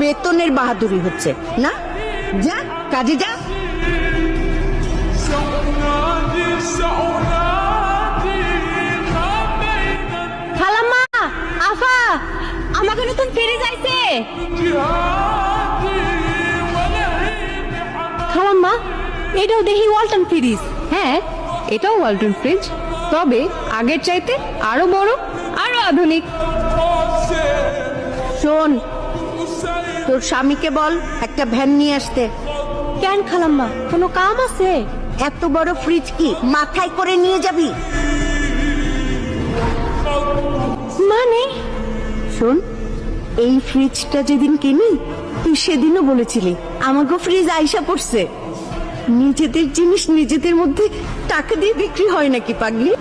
বেতনের বাহাদুরি হচ্ছে না। যা কাজে যা। খালাম্মা, আফা, আমাকে নতুন ফ্রিজ আইছে। খালাম্মা, এটাও দেখি ওয়ালটন ফ্রিজ। হ্যাঁ, এটাও ওয়ালটন ফ্রিজ, তবে আগের চাইতে আরো বড়, আরো আধুনিক। শোন, তোর স্বামীকে বল একটা ভ্যান নিয়ে আসতে। কেন খালাম্মা, কোনো কাম আছে? এত বড় ফ্রিজ কি মাথায় করে নিয়ে যাবি? মানে? শোন, এই ফ্রিজটা যেদিন কিনি তুই সেদিনও বলেছিলি আমাকে ফ্রিজ আইসা পড়ছে। নিজেদের জিনিস নিজেদের মধ্যে টাকা দিয়ে বিক্রি হয় নাকি পাগলি?